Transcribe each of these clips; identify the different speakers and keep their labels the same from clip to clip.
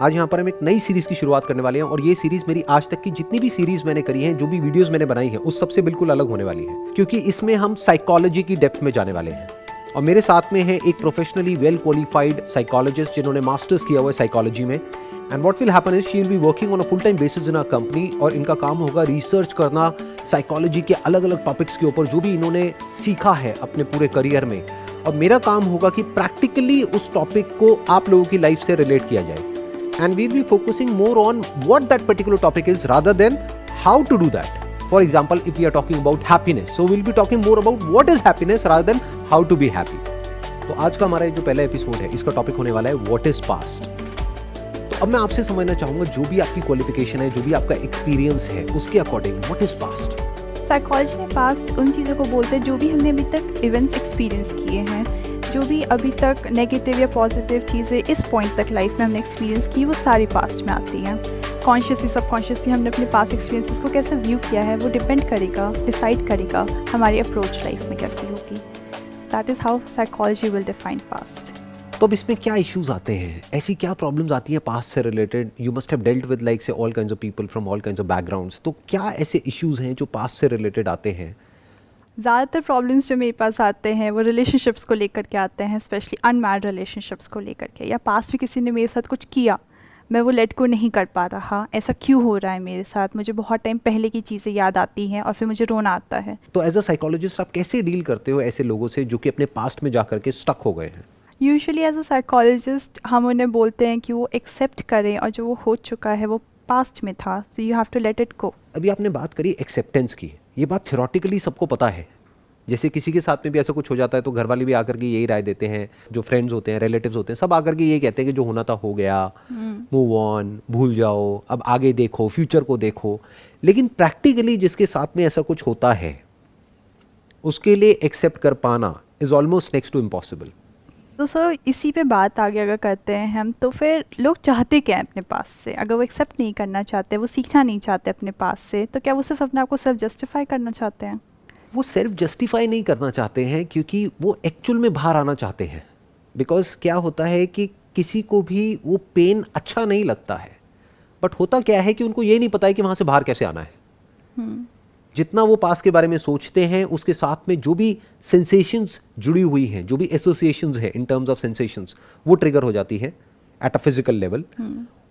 Speaker 1: आज यहाँ पर हम एक नई सीरीज की शुरुआत करने वाले हैं और ये सीरीज मेरी आज तक की जितनी भी सीरीज मैंने करी है, जो भी वीडियोस मैंने बनाई है, उस सबसे बिल्कुल अलग होने वाली है, क्योंकि इसमें हम साइकोलॉजी की डेप्थ में जाने वाले हैं। और मेरे साथ में है एक प्रोफेशनली वेल क्वालिफाइड साइकोलॉजिस्ट जिन्होंने मास्टर्स किया हुआ है साइकोलॉजी में। And what will happen is she will be working on a full time basis in a company, और इनका काम होगा रिसर्च करना साइकोलॉजी के अलग अलग टॉपिक्स के ऊपर जो भी इन्होंने सीखा है अपने पूरे करियर में। और मेरा काम होगा कि प्रैक्टिकली उस टॉपिक को आप लोगों की लाइफ से रिलेट किया जाए। And we'll be focusing more on what that particular topic is rather than how to do that. For example, if we are talking about happiness, so we'll be talking more about what is happiness rather than how to be happy. तो आज का हमारा जो पहला episode है, इसका topic होने वाला है what is past. तो अब मैं आपसे समझना चाहूंगा, जो भी आपकी क्वालिफिकेशन है, जो भी आपका एक्सपीरियंस है, उसके according what is past.
Speaker 2: Psychology में पास्ट उन चीज़ों को बोलते हैं जो भी हमने अभी तक इवेंट्स एक्सपीरियंस किए हैं, जो भी अभी तक नेगेटिव या पॉजिटिव चीज़ें इस पॉइंट तक लाइफ में हमने एक्सपीरियंस की, वो सारी पास्ट में आती हैं। कॉन्शियसली सबकॉन्शियसली हमने अपने पास्ट एक्सपीरियंसेस को कैसे व्यू किया है, वो डिपेंड करेगा, डिसाइड करेगा हमारी अप्रोच लाइफ में कैसी होगी। That is how psychology will define past.
Speaker 1: तो अब इसमें क्या इश्यूज आते हैं, ऐसी क्या प्रॉब्लम्स आती हैं पास्ट से related? You must have dealt with like say all kinds of people from all kinds of backgrounds. तो क्या ऐसे इश्यूज हैं जो पास्ट से रिलेटेड आते हैं?
Speaker 2: ज़्यादातर प्रॉब्लम्स जो मेरे पास आते हैं वो रिलेशनशिप्स को लेकर के आते हैं, स्पेशली अनमैरिड रिलेशनशिप्स को लेकर के, या पास्ट में किसी ने मेरे साथ कुछ किया, मैं वो लेट को नहीं कर पा रहा, ऐसा क्यों हो रहा है मेरे साथ, मुझे बहुत टाइम पहले की चीज़ें याद आती हैं और फिर मुझे रोना आता है।
Speaker 1: तो एज अ साइकोलॉजिस्ट आप कैसे डील करते हो ऐसे लोगों से जो कि अपने पास्ट में जा करके स्टक हो गए हैं?
Speaker 2: यूजुअली एज अ साइकोलॉजिस्ट हम उन्हें बोलते हैं कि वो एक्सेप्ट करें, और जो वो हो चुका है वो पास्ट में था, so you have to let it go.
Speaker 1: अभी आपने बात करी एक्सेप्टेंस की, ये बात थ्योरेटिकली सबको पता है। जैसे किसी के साथ में भी ऐसा कुछ हो जाता है तो घर वाले भी आकर के यही राय देते हैं, जो फ्रेंड्स होते हैं, रिलेटिव्स होते हैं, सब आकर के यही कहते हैं कि जो होना था हो गया, मूव ऑन, भूल जाओ, अब आगे देखो, फ्यूचर को देखो। लेकिन प्रैक्टिकली जिसके साथ में ऐसा कुछ होता है उसके लिए एक्सेप्ट कर पाना is almost next to impossible.
Speaker 2: तो सर इसी पे बात आगे अगर करते हैं हम, तो फिर लोग चाहते क्या हैं अपने पास से? अगर वो एक्सेप्ट नहीं करना चाहते, वो सीखना नहीं चाहते अपने पास से, तो क्या वो सिर्फ अपने आप को सेल्फ जस्टिफाई करना चाहते हैं?
Speaker 1: वो सेल्फ जस्टिफाई नहीं करना चाहते हैं, क्योंकि वो एक्चुअल में बाहर आना चाहते हैं। बिकॉज क्या होता है कि किसी को भी वो पेन अच्छा नहीं लगता है, बट होता क्या है कि उनको ये नहीं पता है कि वहाँ से बाहर कैसे आना है। जितना वो पास के बारे में सोचते हैं, उसके साथ में जो भी सेंसेशंस जुड़ी हुई हैं, जो भी एसोसिएशंस है इन टर्म्स ऑफ सेंसेशंस, वो ट्रिगर हो जाती है एट अ फिजिकल लेवल।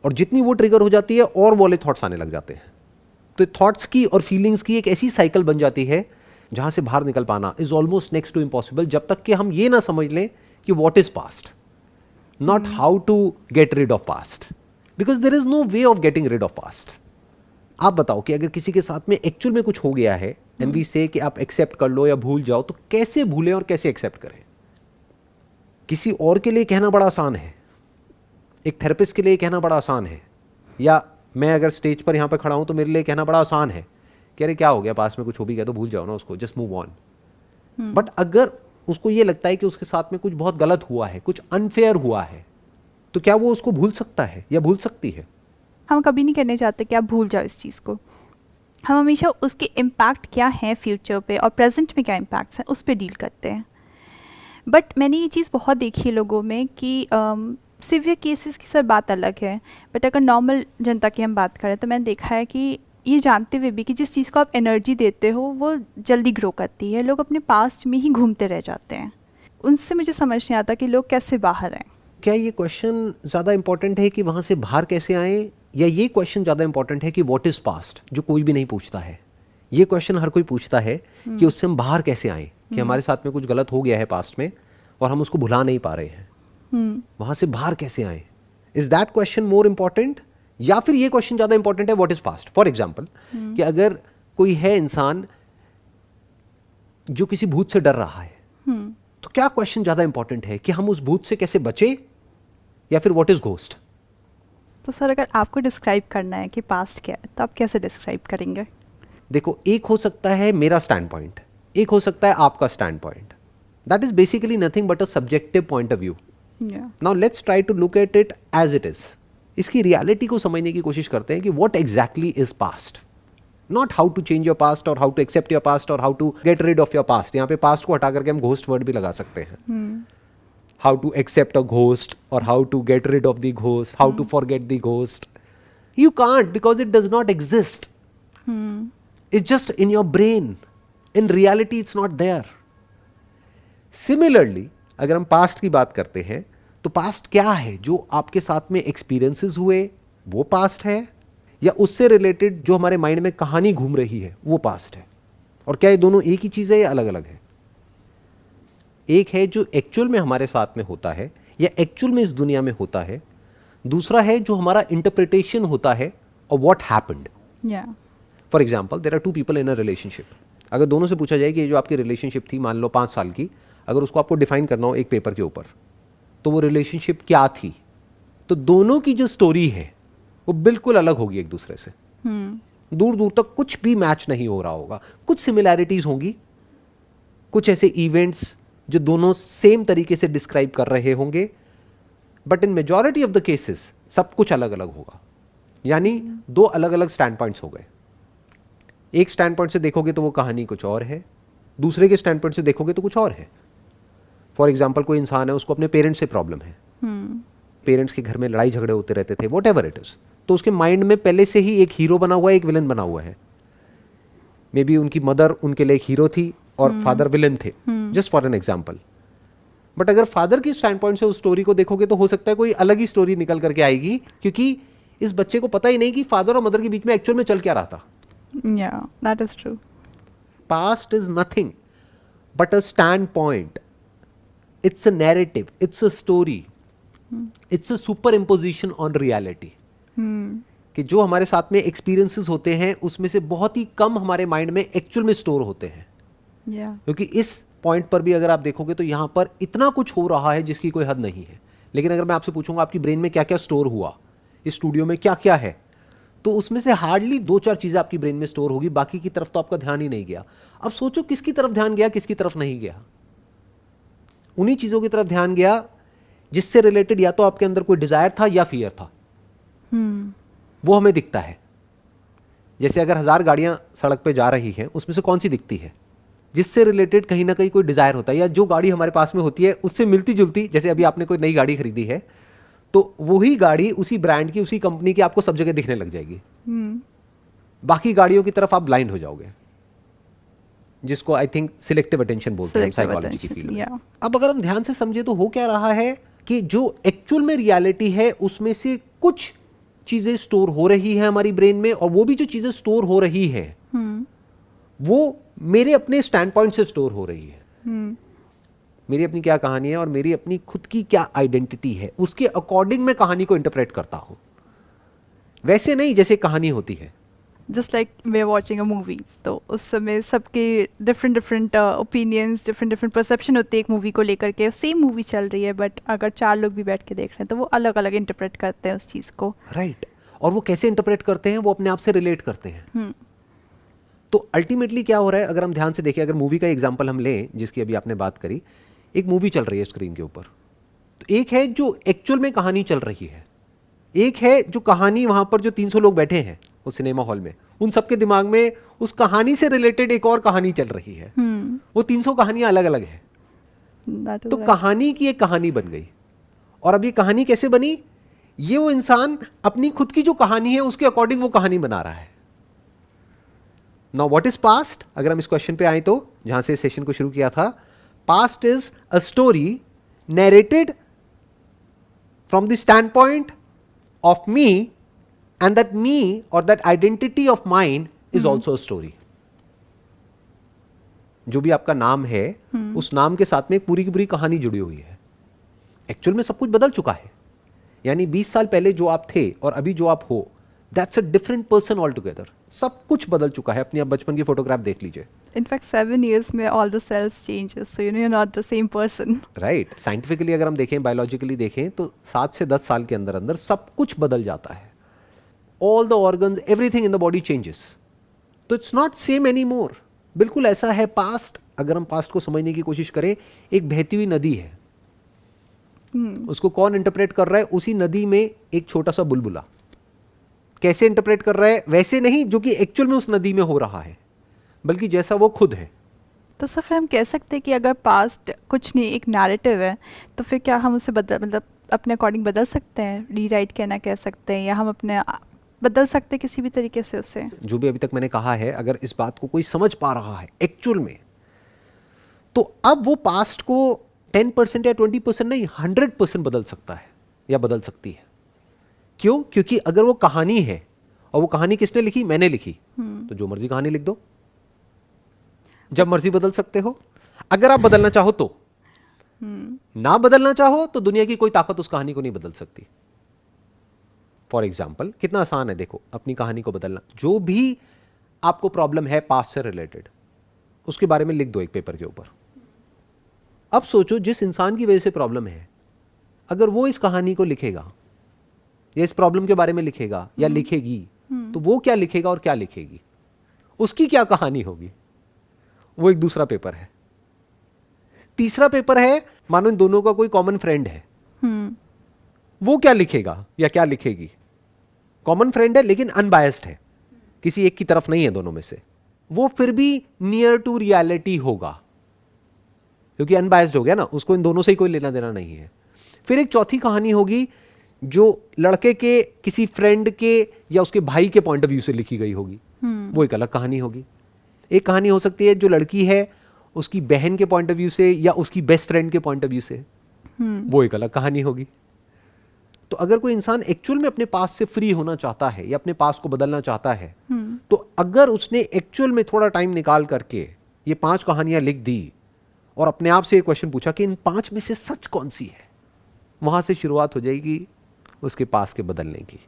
Speaker 1: और जितनी वो ट्रिगर हो जाती है और वाले थॉट्स आने लग जाते हैं। तो थॉट्स की और फीलिंग्स की एक ऐसी साइकिल बन जाती है जहां से बाहर निकल पाना is almost next to impossible, जब तक कि हम ये ना समझ लें कि what is past, not how to get rid of past, because there is no way of getting rid of past. आप बताओ कि अगर किसी के साथ में एक्चुअल में कुछ हो गया है एंड वी से कि आप एक्सेप्ट कर लो या भूल जाओ, तो कैसे भूलें और कैसे एक्सेप्ट करें? किसी और के लिए कहना बड़ा आसान है, एक थेरेपिस्ट के लिए कहना बड़ा आसान है, या मैं अगर स्टेज पर यहां पर खड़ा हूं तो मेरे लिए कहना बड़ा आसान है कि अरे क्या हो गया, पास में कुछ हो भी गया तो भूल जाओ ना उसको, जस्ट मूव ऑन। बट अगर उसको ये लगता है कि उसके साथ में कुछ बहुत गलत हुआ है, कुछ अनफेयर हुआ है, तो क्या वो उसको भूल सकता है या भूल सकती है?
Speaker 2: हम कभी नहीं करने चाहते कि आप भूल जाओ इस चीज़ को। हम हमेशा उसके इम्पैक्ट क्या है फ्यूचर पे और प्रेजेंट में क्या इम्पैक्ट्स हैं उस पर डील करते हैं। बट मैंने ये चीज़ बहुत देखी है लोगों में कि सिवियर केसेस की सर बात अलग है, बट अगर नॉर्मल जनता की हम बात करें तो मैंने देखा है कि ये जानते हुए भी कि जिस चीज़ को आप एनर्जी देते हो वो जल्दी ग्रो करती है, लोग अपने पास्ट में ही घूमते रह जाते हैं। उनसे मुझे समझ नहीं आता कि लोग कैसे बाहर आएँ।
Speaker 1: क्या ये क्वेश्चन ज़्यादा इंपॉर्टेंट है कि वहाँ से बाहर कैसे आएँ, या ये क्वेश्चन ज़्यादा इंपॉर्टेंट है कि व्हाट इज़ पास्ट, जो कोई भी नहीं पूछता है? ये क्वेश्चन हर कोई पूछता है कि उससे हम बाहर कैसे आएँ, कि हमारे साथ में कुछ गलत हो गया है पास्ट में और हम उसको भुला नहीं पा रहे हैं, वहाँ से बाहर कैसे आएँ? Is that question more important, या फिर ये क्वेश्चन ज़्यादा इंपॉर्टेंट है what is past? For example कि अगर कोई है इंसान जो किसी भूत से डर रहा है, तो क्या क्वेश्चन ज़्यादा इंपॉर्टेंट है कि हम उस भूत से कैसे बचें, या फिर व्हाट इज़ घोस्ट?
Speaker 2: तो सर अगर आपको डिस्क्राइब करना है कि पास्ट क्या है तो आप कैसे डिस्क्राइब करेंगे?
Speaker 1: देखो, एक हो सकता है मेरा स्टैंड पॉइंट, एक हो सकता है आपका stand point. That is basically nothing but a subjective point of view. Now let's try to look at it as it is. इसकी रियलिटी को समझने की कोशिश करते हैं कि what exactly is past, not how to change your past और how to accept your past और how to get rid of your past. यहाँ पे पास्ट को हटा करके हम घोस्ट वर्ड भी लगा सकते हैं। how to accept a ghost or how to get rid of the ghost, how to forget the ghost. You can't, because it does not exist. It's just in your brain. In reality it's not there. Similarly, अगर हम past की बात करते हैं तो past क्या है? जो आपके साथ में एक्सपीरियंसेस हुए वो पास्ट है, या उससे रिलेटेड जो हमारे माइंड में कहानी घूम रही है वो पास्ट है? और क्या ये दोनों एक ही चीज है या अलग अलग है? एक है जो एक्चुअल में हमारे साथ में होता है या एक्चुअल में इस दुनिया में होता है, दूसरा है जो हमारा इंटरप्रिटेशन होता है of what happened. For example, there are two people in a relationship. अगर दोनों से पूछा जाए कि ये जो आपकी रिलेशनशिप थी, मान लो 5 साल की, अगर उसको आपको डिफाइन करना हो एक पेपर के ऊपर, तो वो रिलेशनशिप क्या थी, तो दोनों की जो स्टोरी है वो बिल्कुल अलग होगी एक दूसरे से. दूर दूर तक कुछ भी मैच नहीं हो रहा होगा. कुछ सिमिलैरिटीज होंगी, कुछ ऐसे इवेंट्स जो दोनों सेम तरीके से डिस्क्राइब कर रहे होंगे, but in majority of the cases सब कुछ अलग अलग होगा. यानी दो अलग अलग स्टैंड पॉइंट्स हो गए. एक स्टैंड पॉइंट से देखोगे तो वो कहानी कुछ और है, दूसरे के स्टैंड पॉइंट से देखोगे तो कुछ और है. फॉर एग्जाम्पल, कोई इंसान है, उसको अपने पेरेंट्स से प्रॉब्लम है, पेरेंट्स के घर में लड़ाई झगड़े होते रहते थे, वॉट एवर इट इज, तो उसके माइंड में पहले से ही एक हीरो बना हुआ है, एक विलन बना हुआ है. मे बी उनकी मदर उनके लिए एक हीरो थी और फादर विलन थे, just for an example. But अगर फादर की स्टैंड पॉइंट से उस स्टोरी को देखोगे तो हो सकता है कोई अलग ही स्टोरी निकल करके आएगी, क्योंकि इस बच्चे को पता ही नहीं कि फादर और मदर के बीच में एक्चुअल में चल क्या रहा था.
Speaker 2: Yeah, that is true.
Speaker 1: Past is nothing but a standpoint. It's a narrative. It's a story. It's a superimposition on reality. कि जो हमारे साथ में एक्सपीरियंसेस होते हैं उसमें से बहुत ही कम हमारे माइंड में एक्चुअल में स्टोर होते हैं. क्योंकि इस पॉइंट पर भी अगर आप देखोगे तो यहाँ पर इतना कुछ हो रहा है जिसकी कोई हद नहीं है. लेकिन अगर मैं आपसे पूछूंगा आपकी ब्रेन में क्या क्या स्टोर हुआ, इस स्टूडियो में क्या क्या है, तो उसमें से हार्डली 2-4 चीजें आपकी ब्रेन में स्टोर होगी, बाकी की तरफ तो आपका ध्यान ही नहीं गया. अब सोचो किसकी तरफ ध्यान गया, किसकी तरफ नहीं गया. उन्हीं चीजों की तरफ ध्यान गया जिससे रिलेटेड या तो आपके अंदर कोई डिजायर था या फियर था. वो हमें दिखता है. जैसे अगर 1000 गाड़ियां सड़क पे जा रही हैं, उसमें से कौन सी दिखती है जिससे रिलेटेड कहीं ना कहीं कोई डिजायर होता है, या जो गाड़ी हमारे पास में होती है उससे मिलती जुलती. जैसे अभी आपने कोई नई गाड़ी खरीदी है तो वही गाड़ी उसी ब्रांड की, उसी कंपनी की आपको सब जगह दिखने लग जाएगी. बाकी गाड़ियों की तरफ आप ब्लाइंड हो जाओगे, जिसको आई थिंक सिलेक्टिव अटेंशन बोलते हैं साइकोलॉजी की फील्ड में. अब अगर हम ध्यान से समझे तो हो क्या रहा है कि जो एक्चुअल में रियलिटी है उसमें से कुछ चीजें स्टोर हो रही है हमारी ब्रेन में, और वो भी जो चीजें स्टोर हो रही है वो मेरे अपने स्टैंड पॉइंट से स्टोर हो रही है. मेरी अपनी क्या कहानी है और मेरी अपनी खुद की क्या आइडेंटिटी है, उसके अकॉर्डिंग मैं कहानी को इंटरप्रेट करता हूं. वैसे नहीं जैसे कहानी होती है.
Speaker 2: Just like we are watching a movie, तो उस समय सबके डिफरेंट ओपिनियंस, डिफरेंट परसेप्शन होते हैं एक मूवी को लेकर के. सेम मूवी चल रही है बट अगर 4 लोग भी बैठ के देख रहे हैं तो वो अलग अलग इंटरप्रेट करते हैं उस चीज़ को.
Speaker 1: राइट. और वो कैसे इंटरप्रेट करते हैं, वो अपने आप से रिलेट करते हैं. तो अल्टीमेटली क्या हो रहा है, अगर हम ध्यान से देखें, अगर मूवी का एग्जाम्पल हम लें जिसकी अभी आपने बात करी, एक मूवी चल रही है स्क्रीन के ऊपर, तो एक है जो एक्चुअल में कहानी चल रही है, एक है जो कहानी वहां पर जो 300 लोग बैठे हैं उस सिनेमा हॉल में, उन सबके दिमाग में उस कहानी से रिलेटेड एक और कहानी चल रही है. वो 300 कहानियां अलग अलग है. तो कहानी की एक कहानी बन गई. और अब ये कहानी कैसे बनी, ये वो इंसान अपनी खुद की जो कहानी है उसके अकॉर्डिंग वो कहानी बना रहा है. नाउ व्हाट इज पास्ट, अगर हम इस क्वेश्चन पे आए तो जहां से सेशन को शुरू किया था, past is a story narrated from the stand point of me, and that me or that identity of mine is also a story. जो भी आपका नाम है उस नाम के साथ में एक पूरी की पूरी कहानी जुड़ी हुई है. एक्चुअल में सब कुछ बदल चुका है. यानी 20 साल पहले जो आप थे और अभी जो आप हो, that's a different person all together. सब कुछ बदल चुका है. अपनी आप बचपन की फोटोग्राफ देख लीजिए.
Speaker 2: इनफैक्ट 7 years में all the cells changes, so you know you are not the same person.
Speaker 1: Right. Scientifically अगर हम देखें, बायोलॉजिकली देखें, तो 7 से 10 साल के अंदर अंदर सब कुछ बदल जाता है. All the organs, everything in the body changes. तो it's not same any more. बिल्कुल ऐसा है पास्ट. अगर हम पास्ट को समझने की कोशिश करें, एक बहती हुई नदी है. उसको कौन इंटरप्रेट कर रहा है, उसी नदी में एक छोटा सा बुलबुला. कैसे इंटरप्रेट कर रहा है, वैसे नहीं जो कि एक्चुअल में उस नदी में हो रहा है, बल्कि जैसा वो खुद है.
Speaker 2: तो सर फिर हम कह सकते हैं कि अगर पास्ट कुछ नहीं एक नैरेटिव है, तो फिर क्या हम उसे मतलब अपने अकॉर्डिंग बदल सकते हैं, रीराइट कहना कह सकते हैं, या हम अपने बदल सकते हैं किसी भी तरीके से उसे?
Speaker 1: जो भी अभी तक मैंने कहा है, अगर इस बात को कोई समझ पा रहा है एक्चुअल में, तो अब वो पास्ट को 10% या 20% नहीं 100% बदल सकता है या बदल सकती है। क्यों? क्योंकि अगर वो कहानी है, और वो कहानी किसने लिखी? मैंने लिखी, तो जो मर्जी कहानी लिख दो, जब मर्जी बदल सकते हो, अगर आप बदलना चाहो तो। ना बदलना चाहो तो दुनिया की कोई ताकत उस कहानी को नहीं बदल सकती। फॉर एग्जाम्पल, कितना आसान है देखो अपनी कहानी को बदलना। जो भी आपको प्रॉब्लम है पास्ट से रिलेटेड, उसके बारे में लिख दो एक पेपर के ऊपर। अब सोचो जिस इंसान की वजह से प्रॉब्लम है, अगर वो इस कहानी को लिखेगा या इस प्रॉब्लम के बारे में लिखेगा या लिखेगी, तो वो क्या लिखेगा और क्या लिखेगी, उसकी क्या कहानी होगी, वो एक दूसरा पेपर है। तीसरा पेपर है, मानो इन दोनों का कोई कॉमन फ्रेंड है, वो क्या लिखेगा या क्या लिखेगी। कॉमन फ्रेंड है लेकिन अनबायस्ड है, किसी एक की तरफ नहीं है दोनों में से, वो फिर भी नियर टू रियलिटी होगा क्योंकि अनबायस्ड हो गया ना, उसको इन दोनों से ही कोई लेना देना नहीं है। फिर एक चौथी कहानी होगी जो लड़के के किसी फ्रेंड के या उसके भाई के पॉइंट ऑफ व्यू से लिखी गई होगी, वो एक अलग कहानी होगी। एक कहानी हो सकती है जो लड़की है उसकी बहन के पॉइंट ऑफ व्यू से या उसकी बेस्ट फ्रेंड के पॉइंट ऑफ व्यू से, वो एक अलग कहानी होगी। तो अगर कोई इंसान एक्चुअल में अपने पास से फ्री होना चाहता है या अपने पास को बदलना चाहता है, तो अगर उसने एक्चुअल में थोड़ा टाइम निकाल करके ये 5 कहानियां लिख दी और अपने आप से एक क्वेश्चन पूछा कि इन 5 में से सच कौन सी है, वहां से शुरुआत हो जाएगी उसके पास के बदलने की।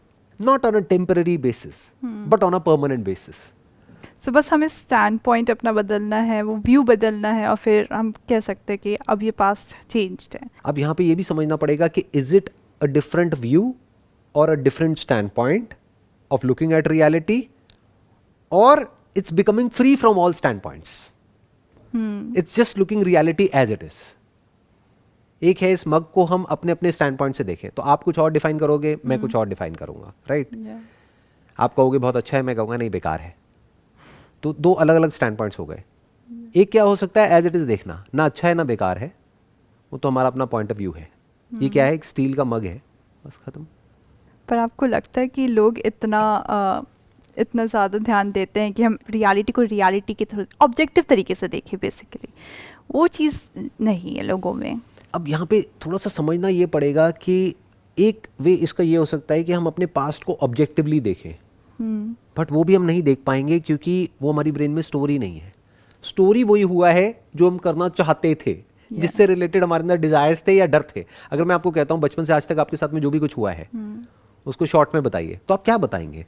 Speaker 1: Not on a temporary basis but on a permanent basis.
Speaker 2: So बस हमें स्टैंड पॉइंट अपना बदलना है, वो व्यू बदलना है, और फिर हम कह सकते हैं कि अब ये पास्ट चेंज्ड है।
Speaker 1: अब यहाँ पे ये भी समझना पड़ेगा कि is it a different view और a different stand point of looking at reality, और it's becoming free from all stand points. It's just looking reality as it is. एक है इस मग को हम अपने अपने स्टैंड पॉइंट से देखें, तो आप कुछ और डिफाइन करोगे, मैं कुछ और डिफाइन करूंगा, राइट? आप कहोगे बहुत अच्छा है, मैं कहूंगा नहीं बेकार है। तो 2 अलग अलग स्टैंड पॉइंट्स हो गए। एक क्या हो सकता है, एज इट इज देखना, ना अच्छा है ना बेकार है, वो तो हमारा अपना पॉइंट ऑफ व्यू है। ये क्या है, एक स्टील का मग है, बस खत्म।
Speaker 2: पर आपको लगता है कि लोग इतना ज़्यादा ध्यान देते हैं कि हम रियलिटी को रियलिटी के थ्रू ऑब्जेक्टिव तरीके से देखें, बेसिकली वो चीज़ नहीं है लोगों में।
Speaker 1: अब यहाँ पे थोड़ा सा समझना ये पड़ेगा कि एक वे इसका ये हो सकता है कि हम अपने पास्ट को ऑब्जेक्टिवली देखें, बट वो भी हम नहीं देख पाएंगे क्योंकि वो हमारी ब्रेन में स्टोरी नहीं है। स्टोरी वही हुआ है जो हम करना चाहते थे, जिससे रिलेटेड हमारे अंदर डिजायर्स थे या डर थे। अगर मैं आपको कहता हूँ बचपन से आज तक आपके साथ में जो भी कुछ हुआ है उसको शॉर्ट में बताइए, तो आप क्या बताएंगे?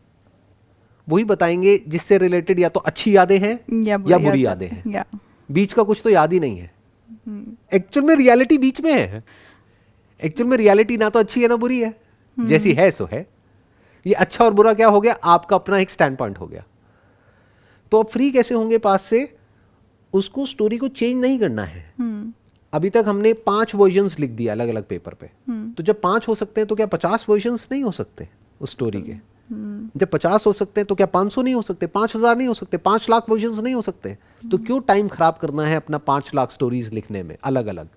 Speaker 1: वही बताएंगे जिससे रिलेटेड या तो अच्छी यादें हैं या बुरी यादें हैं, बीच का कुछ तो याद ही नहीं है। एक्चुअल में रियलिटी बीच में है। एक्चुअल में रियलिटी ना तो अच्छी है ना बुरी है, जैसी है सो है। ये अच्छा और बुरा क्या हो गया, आपका अपना एक स्टैंड पॉइंट हो गया। तो अब फ्री कैसे होंगे पास से? उसको स्टोरी को चेंज नहीं करना है। अभी तक हमने 5 वर्जन्स लिख दिया अलग अलग पेपर पे, तो जब 5 हो सकते हैं तो क्या 50 वर्जन्स नहीं हो सकते उस स्टोरी के? जब 50 हो सकते हैं तो क्या 500 नहीं हो सकते, 5000 नहीं हो सकते, 5 लाख वर्जन्स नहीं हो सकते? तो क्यों टाइम खराब करना है अपना 5 लाख स्टोरीज लिखने में? अलग अलग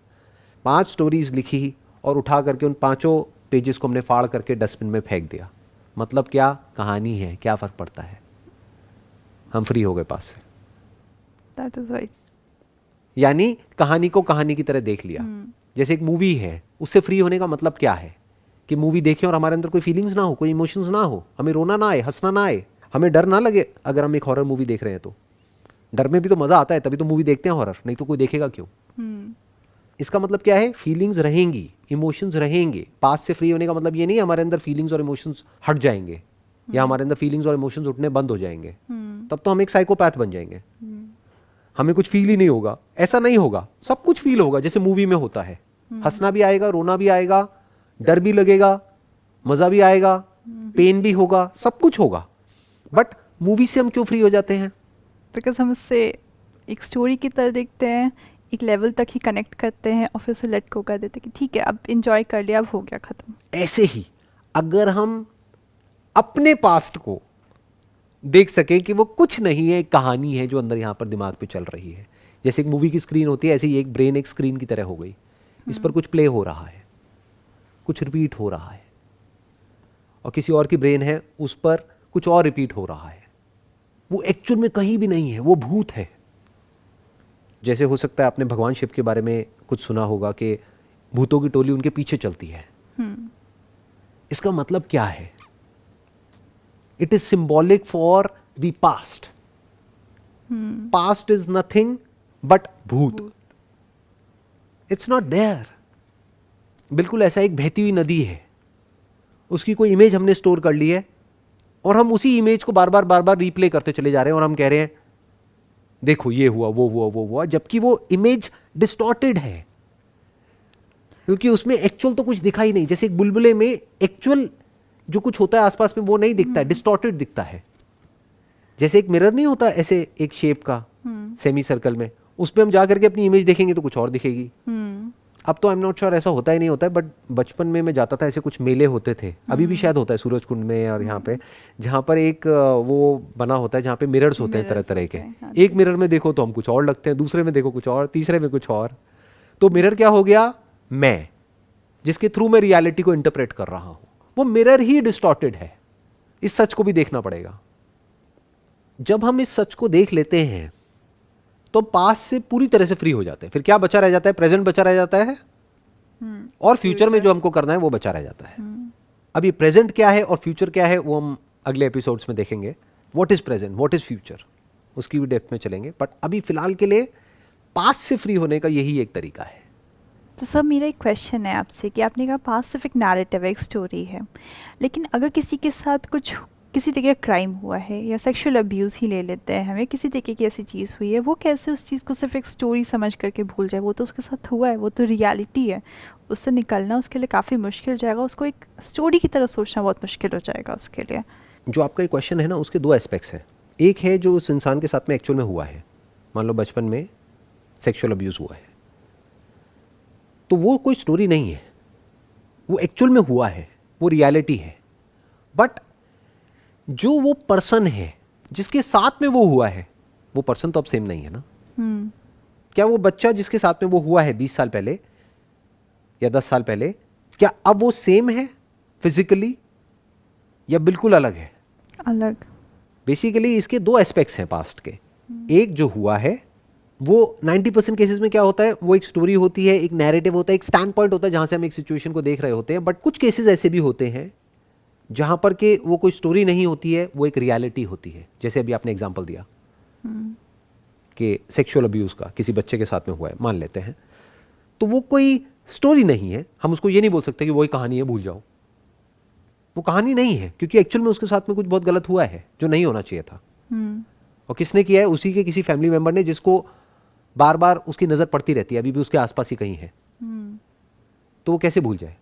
Speaker 1: 5 स्टोरीज लिखी और उठा करके उन 5 पेजेस को हमने फाड़ करके डस्टबिन में फेंक दिया। मतलब क्या, कहानी है, क्या फर्क पड़ता है? हम फ्री हो गए पास से।
Speaker 2: That is right.
Speaker 1: यानी कहानी को कहानी की तरह देख लिया। जैसे एक मूवी है, उससे फ्री होने का मतलब क्या है कि मूवी देखें और हमारे अंदर कोई फीलिंग्स ना हो, कोई इमोशंस ना हो, हमें रोना ना आए, हंसना ना आए, हमें डर ना लगे। अगर हम एक हॉरर मूवी देख रहे हैं तो डर में भी तो मजा आता है, तभी तो मूवी देखते हैं हॉरर, नहीं तो कोई देखेगा क्यों? इसका मतलब क्या है, फीलिंग्स रहेंगी, इमोशंस रहेंगे। पास्ट से फ्री होने का मतलब ये नहीं हमारे अंदर फीलिंग्स और इमोशंस हट जाएंगे या हमारे अंदर फीलिंग्स और इमोशंस उठने बंद हो जाएंगे। तब तो हम एक साइकोपैथ बन जाएंगे, हमें कुछ फील ही नहीं होगा। ऐसा नहीं होगा, सब कुछ फील होगा जैसे मूवी में होता है। हंसना भी आएगा, रोना भी आएगा, डर भी लगेगा, मजा भी आएगा, पेन भी होगा, सब कुछ होगा। बट मूवी से हम क्यों फ्री हो जाते हैं?
Speaker 2: बिकॉज हम उससे एक स्टोरी की तरह देखते हैं, एक लेवल तक ही कनेक्ट करते हैं और फिर उसे लेट गो कर देते हैं कि ठीक है अब इंजॉय कर लिया, अब हो गया खत्म।
Speaker 1: ऐसे ही अगर हम अपने पास्ट को देख सकें कि वो कुछ नहीं है, एक कहानी है जो अंदर यहाँ पर दिमाग पे चल रही है, जैसे एक मूवी की स्क्रीन होती है, ऐसे ही एक ब्रेन एक स्क्रीन की तरह हो गई। इस पर कुछ प्ले हो रहा है, कुछ रिपीट हो रहा है, और किसी और की ब्रेन है, उस पर कुछ और रिपीट हो रहा है। वो एक्चुअल में कहीं भी नहीं है, वो भूत है। जैसे हो सकता है आपने भगवान शिव के बारे में कुछ सुना होगा कि भूतों की टोली उनके पीछे चलती है। इसका मतलब क्या है? It is symbolic for the past. Past is nothing but भूत। It's not there. बिल्कुल ऐसा एक बहती हुई नदी है, उसकी कोई इमेज हमने स्टोर कर ली है और हम उसी इमेज को बार बार रिप्ले करते चले जा रहे हैं, और हम कह रहे हैं देखो ये हुआ, वो हुआ, वो हुआ, जबकि वो इमेज डिस्टॉर्टेड है, क्योंकि उसमें एक्चुअल तो कुछ दिखा ही नहीं। जैसे एक बुलबुले में एक्चुअल जो कुछ होता है आसपास में वो नहीं दिखता है, डिस्टॉर्टेड दिखता है। जैसे एक मिरर नहीं होता ऐसे एक शेप का सेमी सर्कल में, उसमें हम जा करके अपनी इमेज देखेंगे तो कुछ और दिखेगी। अब तो आई एम नॉट श्योर ऐसा होता ही नहीं होता है, बट बचपन में मैं जाता था, ऐसे कुछ मेले होते थे, अभी भी शायद होता है सूरज कुंड में और यहाँ पे, जहाँ पर एक वो बना होता है जहाँ पे मिरर्स होते हैं तरह तरह के। एक मिरर में देखो तो हम कुछ और लगते हैं, दूसरे में देखो कुछ और, तीसरे में कुछ और। तो मिरर क्या हो गया? मैं, जिसके थ्रू मैं रियलिटी को इंटरप्रेट कर रहा हूं, वो मिरर ही डिस्टॉर्टेड है। इस सच को भी देखना पड़ेगा। जब हम इस सच को देख लेते हैं तो पास्ट से पूरी तरह से फ्री हो जाते हैं। फिर क्या बचा रह जाता है? प्रेजेंट बचा रह जाता है, और फ्यूचर में जो हमको करना है वो बचा रह जाता है। अब ये प्रेजेंट क्या है और फ्यूचर क्या है वो हम अगले एपिसोड्स में देखेंगे। What is present, what is future, उसकी भी डेप्थ में चलेंगे। बट अभी फिलहाल के लिए पास्ट से फ्री होने का यही एक तरीका है।
Speaker 2: तो सर मेरा एक क्वेश्चन है आपसे कि आपने कहा पास्ट सिर्फ एक नैरेटिव है, एक स्टोरी है, लेकिन अगर किसी के साथ कुछ किसी तरीके का क्राइम हुआ है या सेक्सुअल अब्यूज़ ही ले लेते हैं, हमें किसी तरीके की ऐसी चीज़ हुई है, वो कैसे उस चीज़ को सिर्फ एक स्टोरी समझ करके भूल जाए? वो तो उसके साथ हुआ है, वो तो रियलिटी है, उससे निकलना उसके लिए काफ़ी मुश्किल हो जाएगा, उसको एक स्टोरी की तरह सोचना बहुत मुश्किल हो जाएगा उसके लिए।
Speaker 1: जो आपका ये क्वेश्चन है ना, उसके दो एस्पेक्ट्स हैं। एक है जो उस इंसान के साथ में एक्चुअल में हुआ है, मान लो बचपन में सेक्सुअल अब्यूज़ हुआ है, तो वो कोई स्टोरी नहीं है, वो एक्चुअल में हुआ है, वो रियलिटी है। बट जो वो पर्सन है जिसके साथ में वो हुआ है, वो पर्सन तो अब सेम नहीं है ना। क्या वो बच्चा जिसके साथ में वो हुआ है 20 साल पहले या 10 साल पहले, क्या अब वो सेम है फिजिकली या बिल्कुल अलग है?
Speaker 2: अलग।
Speaker 1: बेसिकली इसके दो एस्पेक्ट्स हैं पास्ट के। एक जो हुआ है वो 90% केसेस में क्या होता है, वो एक स्टोरी होती है, एक नैरेटिव होता है, एक स्टैंड पॉइंट होता है जहां से हम एक सिचुएशन को देख रहे होते हैं। बट कुछ केसेस ऐसे भी होते हैं जहां पर के वो कोई स्टोरी नहीं होती है, वो एक रियलिटी होती है। जैसे अभी आपने एग्जांपल दिया कि सेक्सुअल अब्यूज का किसी बच्चे के साथ में हुआ है, मान लेते हैं, तो वो कोई स्टोरी नहीं है। हम उसको ये नहीं बोल सकते कि वही कहानी है, भूल जाओ। वो कहानी नहीं है, क्योंकि एक्चुअल में उसके साथ में कुछ बहुत गलत हुआ है जो नहीं होना चाहिए था। और किसने किया है? उसी के किसी फैमिली मेंबर ने, जिसको बार बार उसकी नजर पड़ती रहती है, अभी भी उसके आसपास ही कहीं है। तो वो कैसे भूल जाए?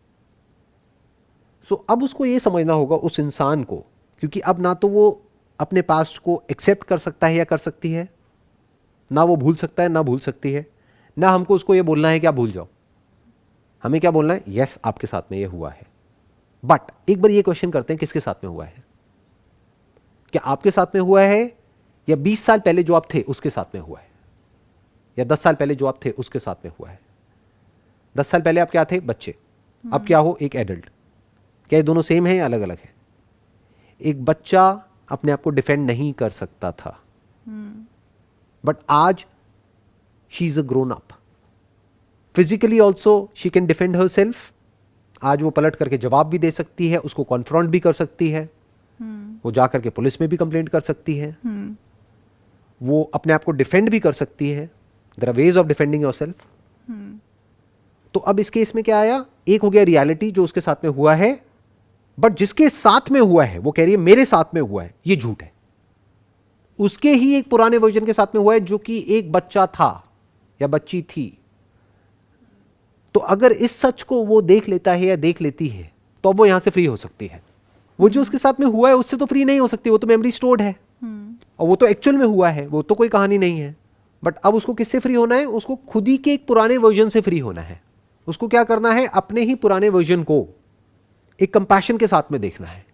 Speaker 1: सो अब उसको ये समझना होगा उस इंसान को, क्योंकि अब ना तो वो अपने पास्ट को एक्सेप्ट कर सकता है या कर सकती है, ना वो भूल सकता है ना भूल सकती है, ना हमको उसको ये बोलना है कि आप भूल जाओ। हमें क्या बोलना है? यस, आपके साथ में ये हुआ है। बट एक बार ये क्वेश्चन करते हैं, किसके साथ में हुआ है? क्या आपके साथ में हुआ है, या 20 साल पहले जो आप थे उसके साथ में हुआ है, या 10 साल पहले जो आप थे उसके साथ में हुआ है? 10 साल पहले आप क्या थे? बच्चे। अब क्या हो? एक एडल्ट। क्या ये दोनों सेम है या अलग अलग है? एक बच्चा अपने आप को डिफेंड नहीं कर सकता था, बट आज she is a grown up. Physically also she can defend her self. आज वो पलट करके जवाब भी दे सकती है, उसको कॉन्फ्रंट भी कर सकती है, वो जा करके पुलिस में भी कंप्लेंट कर सकती है, वो अपने आप को डिफेंड भी कर सकती है। There are ways of defending yourself. तो अब इस केस में क्या आया? एक हो गया रियलिटी जो उसके साथ में हुआ है, बट जिसके साथ में हुआ है वो कह रही है मेरे साथ में हुआ है, ये झूठ है। उसके ही एक पुराने वर्जन के साथ में हुआ है जो कि एक बच्चा था या बच्ची थी। तो अगर इस सच को वो देख लेता है या देख लेती है तो अब वो यहां से फ्री हो सकती है। वो जो उसके साथ में हुआ है उससे तो फ्री नहीं हो सकती, वो तो मेमोरी स्टोर्ड है, और वो तो एक्चुअल में हुआ है, वो तो कोई कहानी नहीं है। बट अब उसको किससे फ्री होना है? उसको खुद ही के एक पुराने वर्जन से फ्री होना है। उसको क्या करना है? अपने ही पुराने वर्जन को एक कंपैशन के साथ में देखना है।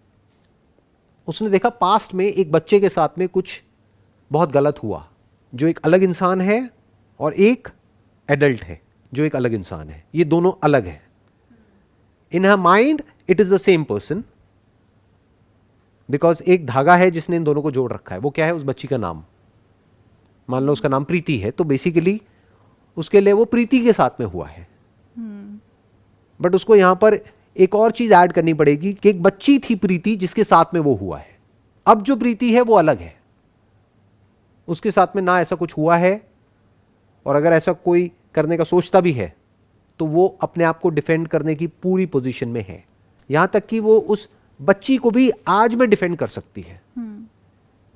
Speaker 1: उसने देखा पास्ट में एक बच्चे के साथ में कुछ बहुत गलत हुआ, जो एक अलग इंसान है और एक एडल्ट है जो एक अलग इंसान है, ये दोनों अलग है। In her mind it is the same person, because एक धागा है जिसने इन दोनों को जोड़ रखा है। वो क्या है? उस बच्ची का नाम। मान लो उसका नाम प्रीति है, तो बेसिकली उसके लिए वो प्रीति के साथ में हुआ है। बट उसको यहां पर एक और चीज ऐड करनी पड़ेगी कि एक बच्ची थी प्रीति जिसके साथ में वो हुआ है। अब जो प्रीति है वो अलग है, उसके साथ में ना ऐसा कुछ हुआ है, और अगर ऐसा कोई करने का सोचता भी है तो वो अपने आप को डिफेंड करने की पूरी पोजीशन में है। यहां तक कि वो उस बच्ची को भी आज में डिफेंड कर सकती है।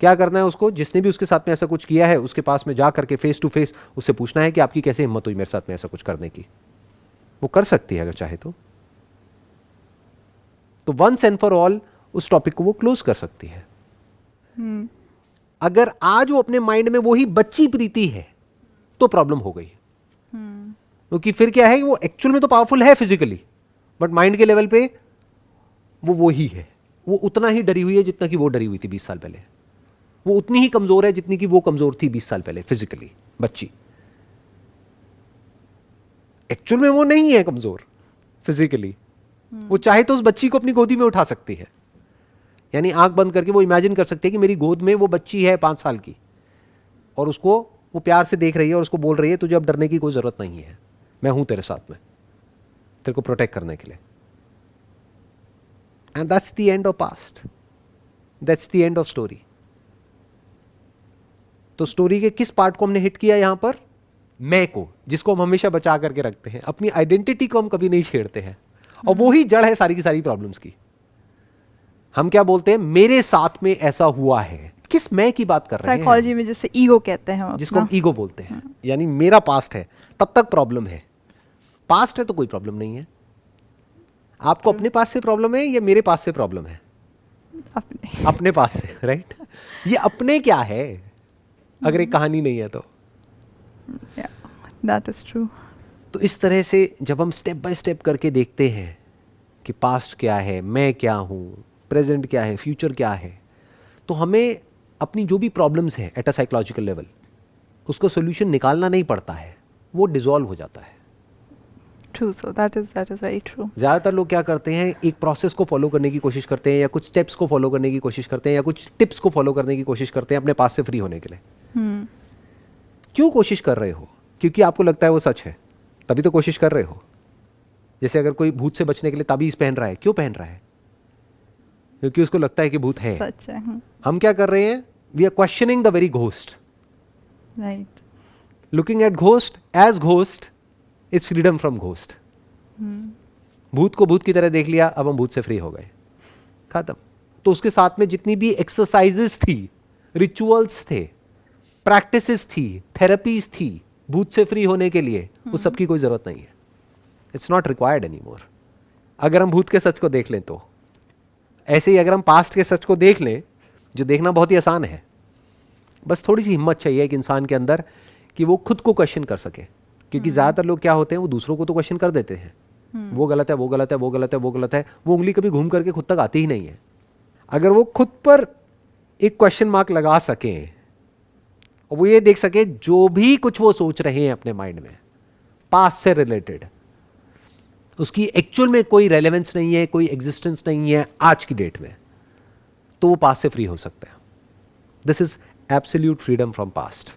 Speaker 1: क्या करना है उसको? जिसने भी उसके साथ में ऐसा कुछ किया है उसके पास में जा करके फेस टू फेस उससे पूछना है कि आपकी कैसे हिम्मत हुई मेरे साथ में ऐसा कुछ करने की। वो कर सकती है अगर चाहे तो वंस एंड फॉर ऑल उस टॉपिक को वो क्लोज कर सकती है। अगर आज वो अपने माइंड में वही बच्ची प्रीति है तो प्रॉब्लम हो गई, क्योंकि फिर क्या है, वो एक्चुअल में तो पावरफुल है फिजिकली, बट माइंड के लेवल पे वो वही है। वो उतना ही डरी हुई है जितना कि वो डरी हुई थी 20 साल पहले। वो उतनी ही कमजोर है जितनी कि वो कमजोर थी 20 साल पहले फिजिकली। बच्ची एक्चुअल में वो नहीं है कमजोर फिजिकली। वो चाहे तो उस बच्ची को अपनी गोदी में उठा सकती है, यानी आंख बंद करके वो इमेजिन कर सकती है कि मेरी गोद में वो बच्ची है 5 साल की, और उसको वो प्यार से देख रही है और उसको बोल रही है तुझे अब डरने की कोई जरूरत नहीं है, मैं हूं तेरे साथ में, तेरे को प्रोटेक्ट करने के लिए। And that's the end of past, that's the end of story. तो स्टोरी के किस पार्ट को हमने हिट किया यहां पर? मैं को, जिसको हम हमेशा बचा करके रखते हैं। अपनी आइडेंटिटी को हम कभी नहीं छेड़ते हैं, और वो ही जड़ है सारी की सारी प्रॉब्लम्स की। हम क्या बोलते हैं? मेरे साथ में ऐसा हुआ है। किस मैं की बात कर रहे हैं?
Speaker 2: साइकोलॉजी में जिसे ईगो कहते हैं हम,
Speaker 1: जिसको हम ईगो बोलते हैं। यानी मेरा पास्ट है तब तक प्रॉब्लम है, पास्ट है तो कोई प्रॉब्लम नहीं है। आपको अपने पास से प्रॉब्लम है या मेरे पास से प्रॉब्लम है? अपने पास से, राइट? ये अपने क्या है अगर एक कहानी नहीं है तो?
Speaker 2: That is true.
Speaker 1: तो इस तरह से जब हम स्टेप बाय स्टेप करके देखते हैं कि पास्ट क्या है, मैं क्या हूं, प्रेजेंट क्या है, फ्यूचर क्या है, तो हमें अपनी जो भी प्रॉब्लम्स है एट अ साइकोलॉजिकल लेवल उसको सोल्यूशन निकालना नहीं पड़ता है, वो डिसॉल्व हो जाता है।
Speaker 2: True, so that is very true.
Speaker 1: ज़्यादातर लोग क्या करते हैं, एक प्रोसेस को फॉलो करने की कोशिश करते हैं, या कुछ स्टेप्स को फॉलो करने की कोशिश करते हैं, या कुछ टिप्स को फॉलो करने की कोशिश करते हैं अपने पास से फ्री होने के लिए। क्यों कोशिश कर रहे हो? क्योंकि आपको लगता है वो सच है, तभी तो कोशिश कर रहे हो। जैसे अगर कोई भूत से बचने के लिए ताबीज पहन रहा है, क्यों पहन रहा है? क्योंकि उसको लगता है कि भूत है।
Speaker 2: सच है।
Speaker 1: हम क्या कर रहे हैं? We are questioning the very ghost.
Speaker 2: Right.
Speaker 1: Looking at ghost as ghost is freedom from ghost. भूत को भूत की तरह देख लिया, अब हम भूत से फ्री हो गए, खत्म। तो उसके साथ में जितनी भी एक्सरसाइजेस थी, रिचुअल्स थे, प्रैक्टिसेस थी, थेरेपीज थी भूत से फ्री होने के लिए, उस सब की कोई जरूरत नहीं है। It's not required any more. अगर हम भूत के सच को देख लें तो, ऐसे ही अगर हम पास्ट के सच को देख लें, जो देखना बहुत ही आसान है, बस थोड़ी सी हिम्मत चाहिए एक इंसान के अंदर कि वो खुद को क्वेश्चन कर सके। क्योंकि ज्यादातर लोग क्या होते हैं, वो दूसरों को तो क्वेश्चन कर देते हैं, वो गलत है, वो गलत है, वो गलत है, वो गलत है, वो उंगली कभी घूम करके खुद तक आती ही नहीं है। अगर वो खुद पर एक क्वेश्चन मार्क लगा सकें और वो ये देख सके जो भी कुछ वो सोच रहे हैं अपने माइंड में पास्ट से रिलेटेड, उसकी एक्चुअल में कोई रेलेवेंस नहीं है, कोई एग्जिस्टेंस नहीं है आज की डेट में, तो वो पास्ट से फ्री हो सकता है। This is absolute freedom from past.